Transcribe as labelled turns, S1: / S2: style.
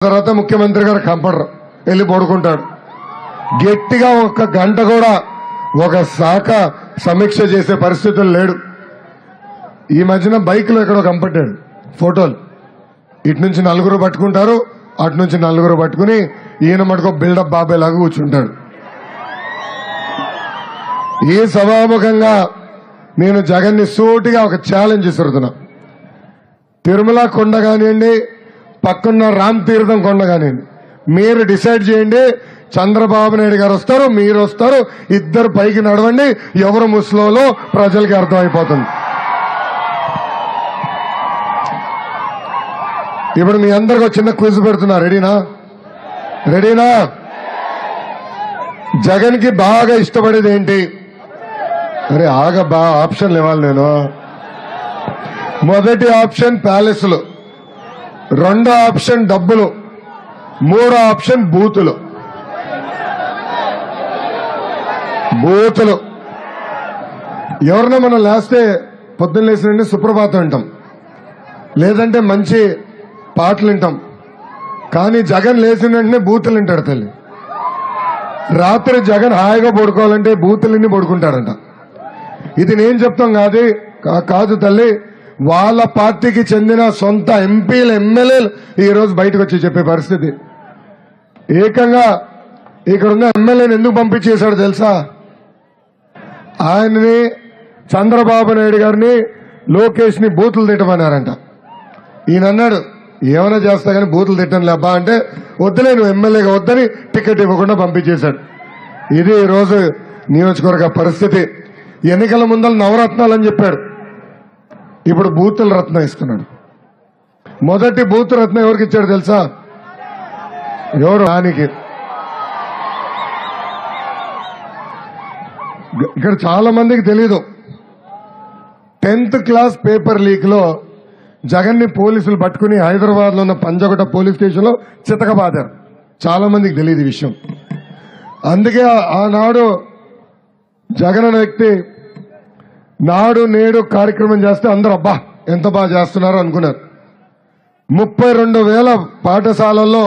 S1: తర్వాత ముఖ్యమంత్రి గారు కంపడరు, వెళ్ళి పడుకుంటాడు. గట్టిగా ఒక గంట కూడా ఒక శాఖ సమీక్ష చేసే పరిస్థితులు లేడు. ఈ మధ్యన బైక్ లో ఎక్కడో కంపట్టాడు ఫోటోలు. ఇటు నుంచి నలుగురు పట్టుకుంటారు, అటు నుంచి నలుగురు పట్టుకుని ఈయన మటుకు బిల్డప్ బాబాయ్ లాగా కూర్చుంటాడు. ఈ సభాముఖంగా నేను జగన్ ని సూటిగా ఒక ఛాలెంజ్ ఇస్తున్నా. తిరుమల కొండ కానివ్వండి, పక్కన్న రామ్ తీర్థం కొండ కానివ్వండి, మీరు డిసైడ్ చేయండి. చంద్రబాబు నాయుడు గారు వస్తారు, మీరు వస్తారు, ఇద్దరు పైకి నడవండి. ఎవరు ముస్లింలో ప్రజలకి అర్థమైపోతుంది. ఇప్పుడు మీ అందరికి ఒక చిన్న క్విజ్ పెడుతున్నా. రెడీనా? జగన్ కి బాగా ఇష్టపడేది ఏంటి? అరే ఆప్షన్లు ఇవ్వాలి నేను. మొదటి ఆప్షన్ ప్యాలెస్లు, రెండో ఆప్షన్ డబ్బులు, మూడో ఆప్షన్ బూతులు. ఎవరన్నా మనం లేస్తే పొద్దున్న లేచిన సుప్రభాతం వింటాం, లేదంటే మంచి పాటలు వింటాం. కానీ జగన్ లేచిన వెంటనే బూతులు వింటాడు తల్లి. రాత్రి జగన్ హాయిగా పడుకోవాలంటే బూతులన్నీ పడుకుంటాడంట. ఇది నేను చెప్తాం కాదు తల్లి, వాళ్ళ పార్టీకి చెందిన సొంత ఎంపీలు ఎమ్మెల్యేలు ఈ రోజు బయటకు వచ్చి చెప్పే పరిస్థితి. ఏకంగా ఇక్కడున్న ఎమ్మెల్యేని ఎందుకు పంపించేశాడు తెలుసా? ఆయనని, చంద్రబాబు నాయుడు గారిని, లోకేష్ ని బూతులు తిట్టమన్నారంట. ఈయన అన్నాడు, ఏమైనా చేస్తా కానీ బూతులు తిట్టను లేబ్బా అంటే, వద్దులే నువ్వు ఎమ్మెల్యేగా వద్దని టికెట్ ఇవ్వకుండా పంపించేశాడు. ఇది ఈ రోజు నియోజకవర్గ పరిస్థితి. ఎన్నికల ముందర నవరత్నాలు అని చెప్పాడు, ఇప్పుడు బూతుల రత్నం ఇస్తున్నాడు. మొదటి బూత్ రత్నం ఎవరికి ఇచ్చాడు తెలుసా? ఎవరు? దానికి ఇక్కడ చాలా మందికి తెలీదు. 10th క్లాస్ పేపర్ లీక్ లో జగన్ ని పోలీసులు పట్టుకుని హైదరాబాద్ లో ఉన్న పంజగుట్ట పోలీస్ స్టేషన్ లో చితకబాదారు. చాలా మందికి తెలియదు ఈ విషయం. అందుకే ఆనాడు జగన్ అనే వ్యక్తి నాడు నేడు కార్యక్రమం చేస్తే అందరూ ఎంత బాగా చేస్తున్నారు అనుకున్నారు. 32,000 పాఠశాలల్లో